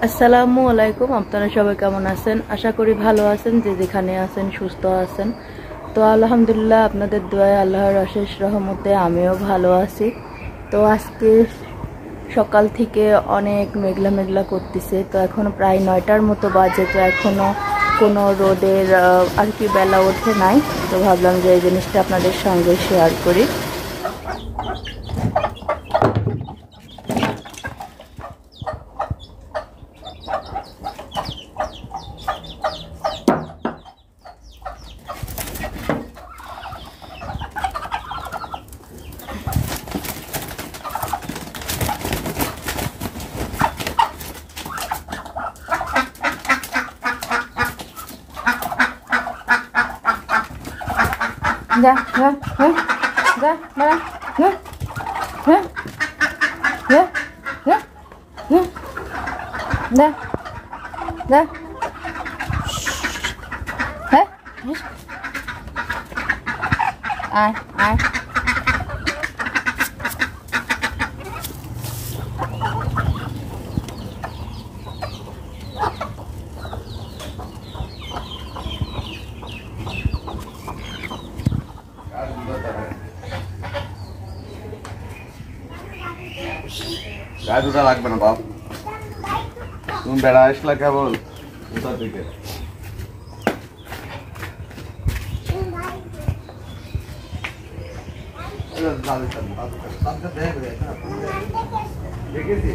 আসসালামু আলাইকুম। আপনারা সবাই কেমন আছেন? আশা করি ভালো আছেন, যে যেখানে আছেন সুস্থ আছেন। তো আলহামদুলিল্লাহ, আপনাদের দোয়ায় আল্লাহর অশেষ রহমতে আমিও ভালো আছি। তো আজকে সকাল থেকে অনেক মেঘলা মেঘলা করতেছে। তো এখনো প্রায় 9টার মতো বাজে, তো এখনো কোনো রোদের আর কি বেলা ওঠে নাই। তো ভাবলাম যে এই জিনিসটা আপনাদের সঙ্গে শেয়ার করি। যা যা যা যা যা যা যা যা হ্যাঁ আয় আয় গায়ে দুটা লাগবে না বাপ, তুমি বেড়া আসলা কেবল কোথা থেকে? দেখেছি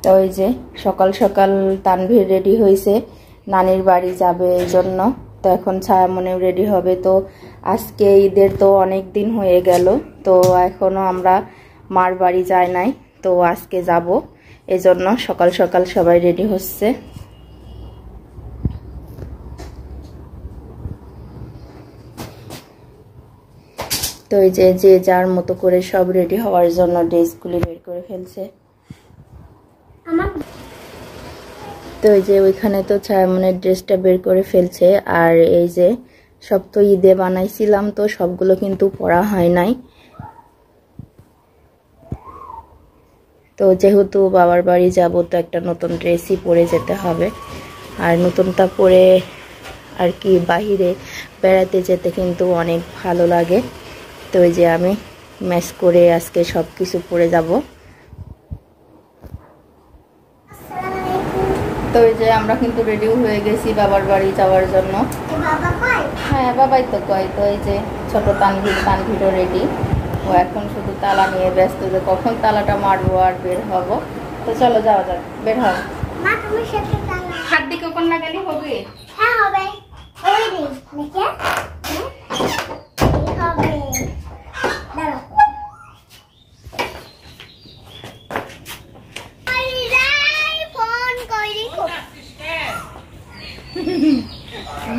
তো ওই যে সকাল সকাল তানভীর রেডি হয়েছে, নানির বাড়ি যাবে এই জন্য। তো এখন ছায়ামনেও রেডি হবে। তো আজকে ঈদের তো অনেক দিন হয়ে গেল, তো এখনো আমরা মার বাড়ি যাই নাই। তো আজকে যাব, এই জন্য সকাল সকাল সবাই রেডি হচ্ছে। তো এই যে যে যার মতো করে সব রেডি হওয়ার জন্য ড্রেসগুলি বের করে ফেলছে। তো এই যে ওইখানে তো ছায়ামনের ড্রেসটা বের করে ফেলছে। আর এই যে সব তো ঈদে বানাইছিলাম, তো সবগুলো কিন্তু পরা হয় নাই। তো যেহেতু বাবার বাড়ি যাব, তো একটা নতুন ড্রেসই পরে যেতে হবে। আর নতুনটা পরে আর কি বাহিরে বেড়াতে যেতে কিন্তু অনেক ভালো লাগে। তো এই যে আমি ম্যাচ করে আজকে সব কিছু পরে যাব। তো এই যে আমরা কিন্তু রেডিও হয়ে গেছি বাবার বাড়ি যাওয়ার জন্য। হ্যাঁ, বাবাই তো কয়। তো এই যে ছোট তানভীরও রেডি। ও এখন শুধু তালা নিয়ে ব্যস্ত, যে কখন তালাটা মারবো আর বের হব। তো চলো যাওয়া যাক, বের হও। হাত দিকে কোন না গেলে হবে? হ্যাঁ হবে। ওই দিন দেখে হবে। দাঁড়াও।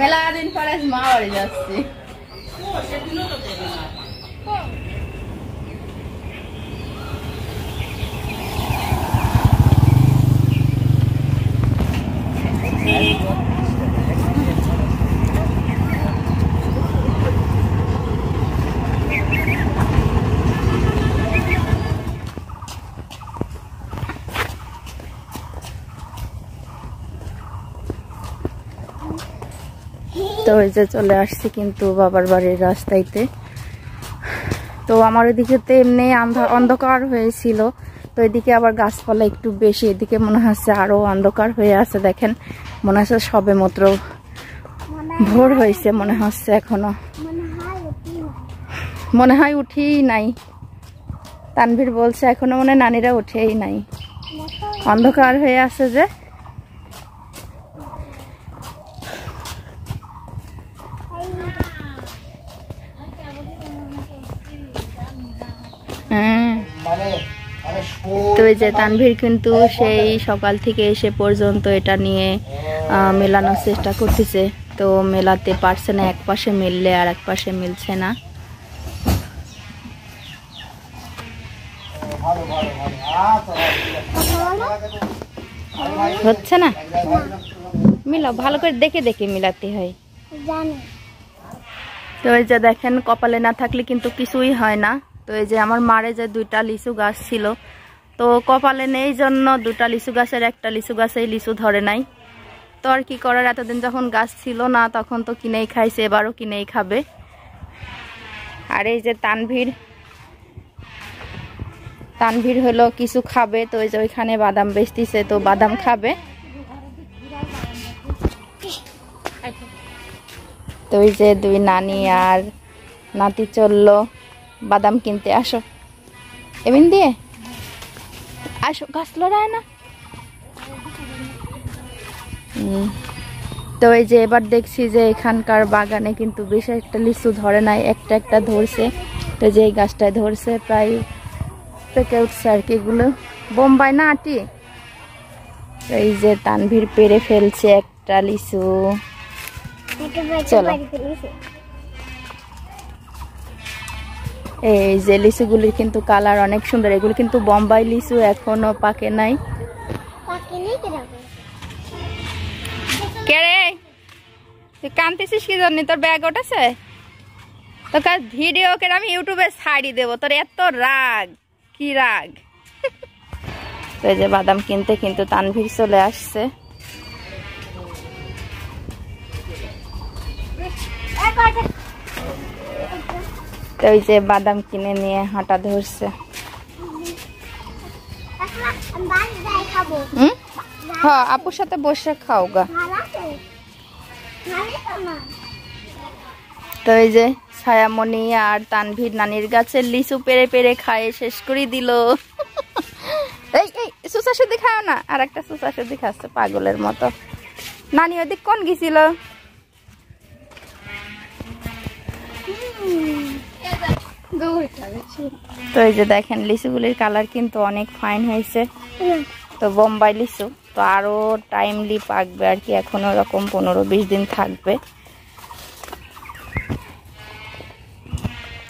মেলা দিন পরে মা বাড়ি যাচ্ছি। তো ওই যে চলে আসছি কিন্তু বাবার বাড়ির রাস্তাইতে। তো আমার ওইদিকে তো এমনি অন্ধকার হয়েছিল, তো এদিকে আবার গাছপালা একটু বেশি, এদিকে মনে হচ্ছে আরো অন্ধকার হয়ে আছে। দেখেন মনে হচ্ছে সবে মাত্র ভোর হয়েছে মনে হচ্ছে, এখনো মনে হয় উঠেই নাই। তানভীর বলছে এখনো মনে হয় নানিরা উঠেই নাই, অন্ধকার হয়ে আছে যে। তো এই যে তানভীর কিন্তু সেই সকাল থেকে এসে পর্যন্ত এটা নিয়ে মেলানোর চেষ্টা করতেছে, তো মেলাতে পারছে না, এক পাশে মিললে আর এক পাশে মিলছে না। হচ্ছে না, মিলাও ভালো করে, দেখে দেখে মিলাতে হয়। তো এই যে দেখেন কপালে না থাকলে কিন্তু কিছুই হয় না। তো এই যে আমার মারে যে 2টা লিচু গাছ ছিল, তো কপালে নেই জন্য 2টা লিচু গাছের একটা লিচু গাছেই লিচু ধরে নাই। তো আর কি করার, এতদিন যখন গাছ ছিল না তখন তো কিনেই খাইছে, এবারও কিনেই খাবে। আর এই যে তানভীর হলো কিছু খাবে, তো এই যে ওইখানে বাদাম বেচতিছে, তো বাদাম খাবে। তো ওই যে 2 নানি আর নাতি চললো বাদাম কিনতে। আসো এমন দিয়ে আসো, গাছ লড়ায় না। তো এই যে এবার দেখছি যে এখানকার বাগানে কিন্তু বেশ একটা লিচু ধরে নাই, একটা একটা ধরছে। তো যে এই গাছটায় ধরছে, প্রায় পেকে উঠছে আর কি, এগুলো বোম্বাই না আটি। তো এই যে তানভীর পেরে ফেলছে একটা লিচু। চলো, এই যে লিচুগুলির কিন্তু কালার অনেক সুন্দর, এগুলো কিন্তু বোম্বাই লিচু, এখনো পাকে নাই। কে রে তুই কাঁদতেছিস কি জন্য? তোর ব্যাগ ওঠেছে তো, ভিডিও কে আমি ইউটিউবে ছাড়ি দেবো, তোর এত রাগ, কি রাগ। তো এই যে বাদাম কিনতে কিন্তু তানভীর চলে আসছে। তো ওই যে বাদাম কিনে নিয়ে হাঁটা ধরছে। হ্যাঁ, আপুর সাথে বসে খাও গা। তো এই যে ছায়ামণি আর তানভীর নানির গাছের লিচু পেরে পেরে খায় শেষ করে দিল। এই সুসা সুদি খাও না, আর একটা সুসা সুদি খাচ্ছে পাগলের মতো। নানি ওদিক কোন গেছিল? তো এই যে দেখেন লিচুগুলির কালার কিন্তু অনেক ফাইন হয়েছে। তো বোম্বাই লিচু তো আরো টাইমলি পাকবে আর কি, এখনো এরকম 15-20 দিন থাকবে।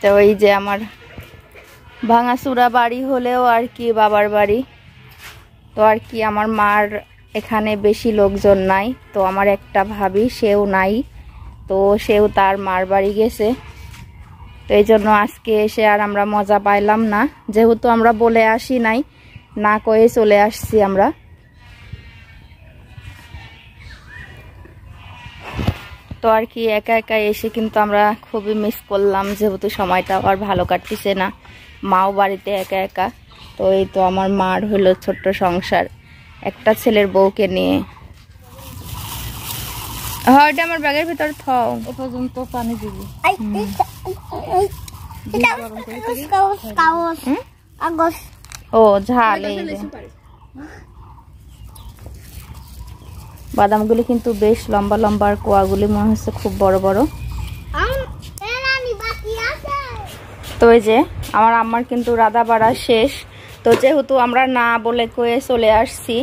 তো এই যে আমার ভাঙাচুরা বাড়ি হলেও আর কি বাবার বাড়ি, তো আর কি আমার মার এখানে বেশি লোকজন নাই। তো আমার একটা ভাবি, সেও নাই, তো সেও তার মার বাড়ি গেছে। তো এই জন্য আজকে এসে আর আমরা মজা পাইলাম না, যেহেতু আমরা বলে আসি নাই, না কয়ে চলে আসছি আমরা। তো আর কি একা একা এসে কিন্তু আমরা খুবই মিস করলাম, যেহেতু সময়টা আর ভালো কাটতেছে না, মাও বাড়িতে একা একা। তো এই তো আমার মার হলো ছোট্ট সংসার, একটা ছেলের বউকে নিয়ে। হ্যাঁ, এটা আমার ব্যাগের ভিতর থাও, এ পর্যন্ত পানি দিবি। ও ঝাল। এই যে বাদামগুলি কিন্তু বেশ লম্বা লম্বা, আর কোয়াগুলি মনে হচ্ছে খুব বড় বড়। তো এই যে আমার আম্মার কিন্তু রাধা বাড়া শেষ, তো যেহেতু আমরা না বলে কয়ে চলে আসছি,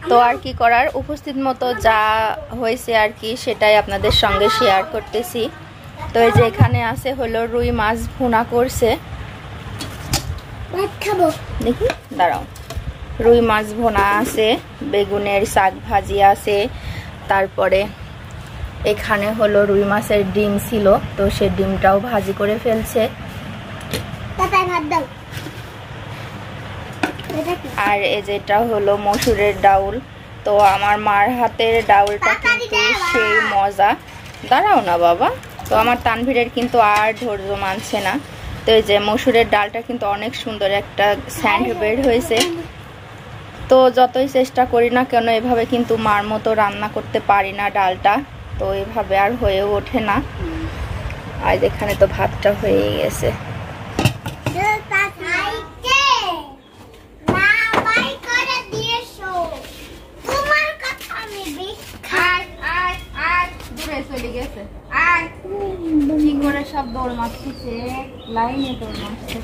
তো আর কি করার, উপস্থিত মতো যা হয়েছে আর কি সেটাই আপনাদের সঙ্গে শেয়ার করতেছি। তো এই যে এখানে আছে হলো রুই মাছ ভুনা করছে, দেখি দাঁড়াও, রুই মাছ ভুনা আছে, বেগুনের শাক ভাজি আছে, তারপরে এখানে হলো রুই মাছের ডিম ছিল, তো সে ডিমটাও ভাজি করে ফেলছে। আর এই যেটা হলো মসুরের ডাউল, তো আমার মার হাতের ডাউলটা কিন্তু সেই মজা। দাঁড়াও না বাবা, তো আমার তানভীরের কিন্তু আর ধৈর্য মানছে না, তো এই যে মসুরের ডালটা কিন্তু অনেক সুন্দর একটা স্যান্ড বের হয়েছে। তো যতই চেষ্টা করি না কেন এভাবে কিন্তু মার মতো রান্না করতে পারি না ডালটা, তো এভাবে আর হয়ে ওঠে না। আর এখানে তো ভাতটা হয়ে গেছে। সব দৌড় মারতেছে, লাইনে দৌড় মারছে।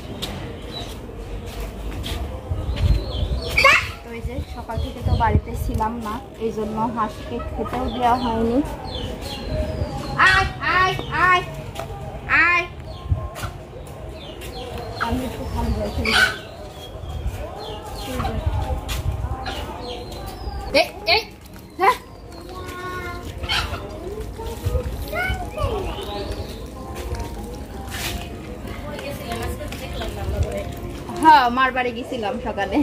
তো এই যে সকাল থেকে তো বাড়িতে ছিলাম না, এই জন্য হাঁসকে খেতেও দেওয়া হয়নি। আমি একটু খাবো। হ্যাঁ, মার বাড়ি গেছিলাম সকালে।